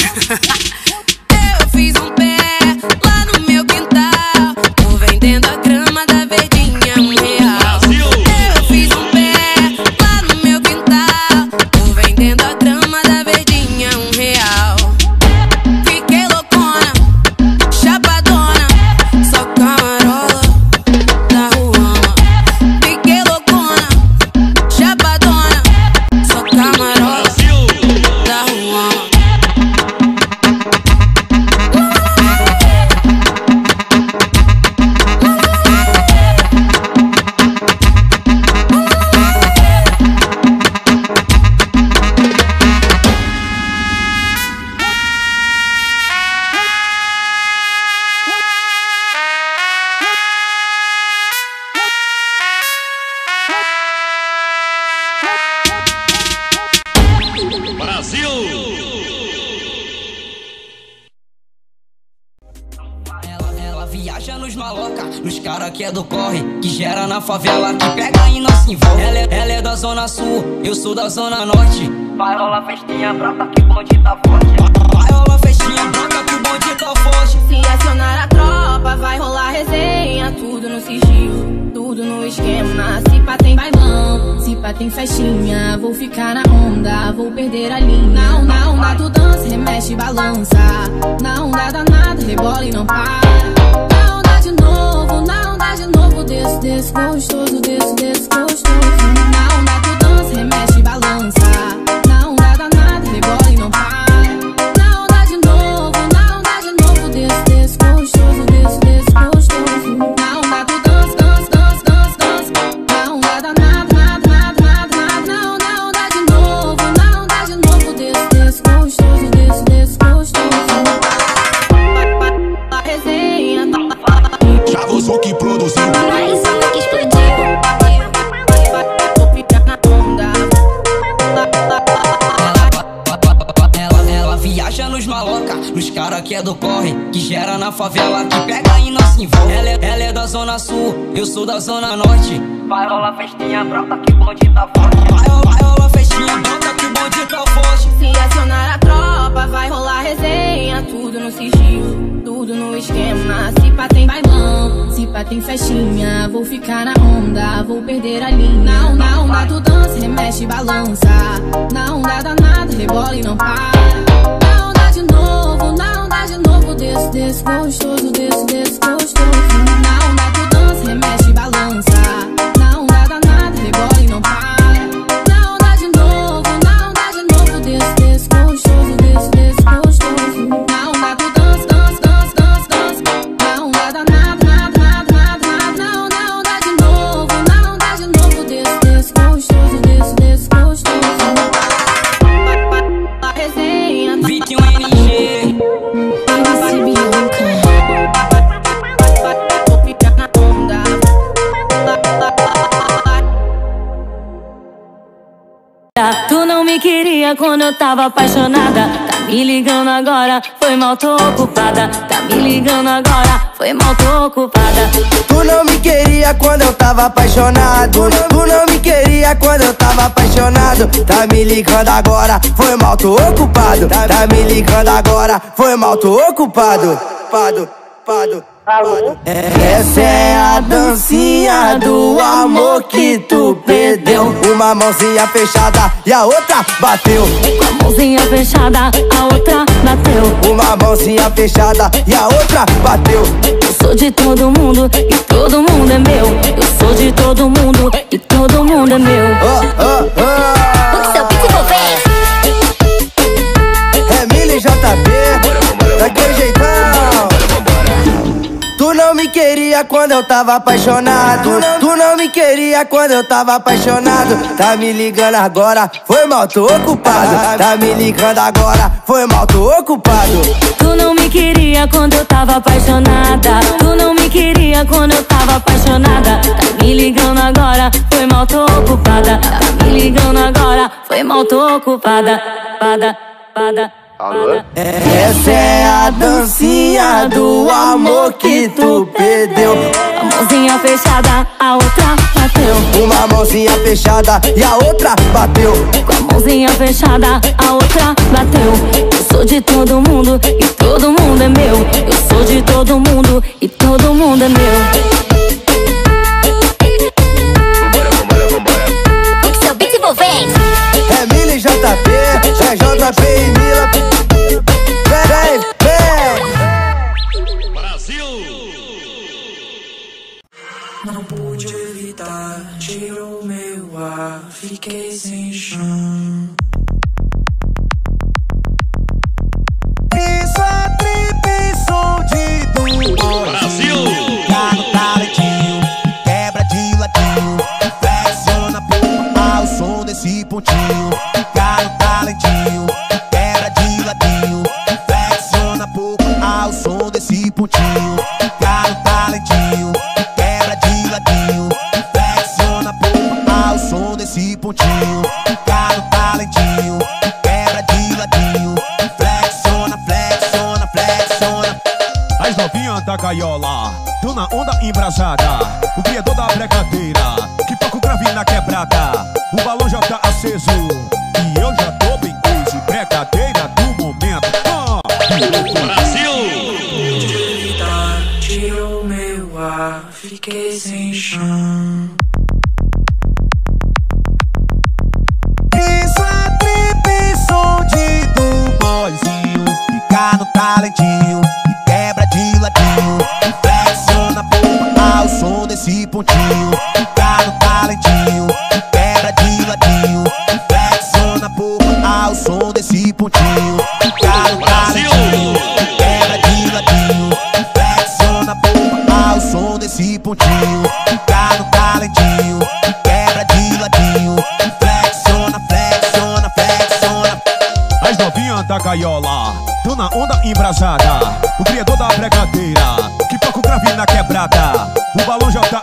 Eu fiz um pé lá no meu quintal, tô vendendo a grama da verdinha R$1. Eu fiz um pé lá no meu quintal, tô vendendo a grama da verdinha R$1. Fiquei loucona, chapadona, só camarola da Ruama. Fiquei loucona, chapadona, só camarola da Ruama. Ela viaja nos maloca, nos cara que é do corre, que gera na favela, que pega e não se envolve. Ela é da zona sul, eu sou da zona norte. Vai rolar festinha brota que o bonde tá forte. Vai rolar festinha brota que o bonde tá forte. Se acionar a tropa, vai rolar resenha. Tudo no sigilo, tudo no esquema. Se pá tem bailão, se pá tem festinha. Vou ficar na onda, vou perder a linha. Na onda tu dança, remexe e balança. Na onda danada, rebola e não para. Na onda de novo, desce gostoso, desce gostoso. Na onda tu dança, remexe e balança. Na onda danada, rebola e não para. Na onda de novo, desce gostoso, desce gostoso. Na onda tu dança. Na onda danada, na onda de novo, desce gostoso, desce gostoso. A resenha Já vou que produziu. mais uma que explodiu. Vou ficar na onda. Ela viaja nos maloca, nos cara que é do corre, que gera na favela, que pega e não se envolve. Ela é da zona sul, eu sou da zona norte. Vai rolar festinha brota que o bonde tá forte. Vai rolar festinha brota que o bonde tá forte. Se acionar a tropa, vai rolar resenha. Tudo no sigilo, tudo no esquema. Se pá tem bailão, se pá tem festinha. Vou ficar na onda, vou perder a linha. Na onda tu dança, remexe e balança. Na onda danada, rebola e não para. Na onda de novo, desce gostoso, desce gostoso. Na onda tu dança, remexe e balança. Na onda danada, rebola e não para. Na onda de novo, desce gostoso, desce gostoso. Na onda tu dança. Na onda danada, na onda de novo, desce gostoso, desce gostoso. A resenha 21 NG. MC Bianca. Vou ficar na onda. Tu não me queria quando eu tava apaixonada. Tá me ligando agora, foi mal, tô ocupada. Tá me ligando agora, foi mal, tô ocupada. Tu não me queria quando eu tava apaixonado. Tu não me queria quando eu tava apaixonado. Tá me ligando agora, foi mal, tô ocupado. Tá me ligando agora, foi mal, tô ocupado. Pado. Essa é a dancinha do amor que tu perdeu. Uma mãozinha fechada e a outra bateu. Com a mãozinha fechada, a outra bateu. Uma mãozinha fechada e a outra bateu. Eu sou de todo mundo e todo mundo é meu. Eu sou de todo mundo e todo mundo é meu. O que seu psico fez? É Mili JP, daquele jeitão. Tu não me queria quando eu tava apaixonado. Tu não me queria quando eu tava apaixonado. Tá me ligando agora, foi mal, tô ocupado. Tá me ligando agora, foi mal, tô ocupado. Tu não me queria quando eu tava apaixonada. Tu não me queria quando eu tava apaixonada. Tá me ligando agora, foi mal, tô ocupada. Tá me ligando agora, foi mal, tô ocupada. Pada. Essa é a dancinha do amor que tu perdeu. A mãozinha fechada, a outra bateu. Uma mãozinha fechada e a outra bateu. Com a mãozinha fechada, a outra bateu. Eu sou de todo mundo e todo mundo é meu. Eu sou de todo mundo e todo mundo é meu. Seu beat envolvente. É Mila e JP, é JP e Mila. Vem, vem. Brasil! Não pude evitar, tirou meu ar, fiquei sem chão. Isso é trip, som de duro. Brasil! Tá no talentinho, quebra de ladinho, flexiona pouco ao som desse pontinho. Tá no talentinho, quebra de ladinho, flexiona pouco ao som desse pontinho. Tá no talentinho, quebra de ladinho, flexiona pouco ao som desse pontinho. Tá no talentinho, quebra de ladinho, flexiona, flexiona, flexiona. As novinhas da gaiola, tô na onda embrasada. O criador da bregadeira, que toca o grave na quebrada. O balão já tá aceso e eu já tô bem crazy. Bregadeira do momento. Brasil! Pude evitar, tirou meu ar, fiquei sem chão. Isso é trip, som de do boyzinho. Fica no talentinho e quebra de ladinho, flexiona pouco ao som desse pontinho. Fica no talentinho e quebra de ladinho, flexiona pouco ao som desse pontinho. Fica no talentinho e quebra de ladinho, flexiona pouco ao som desse pontinho. Fica no talentinho e quebra de ladinho, flexiona, flexiona, flexiona. As novinhas da gaiola, tô na onda embrasada. O criador da bregadeira, que toca o grave na quebrada. O balão já tá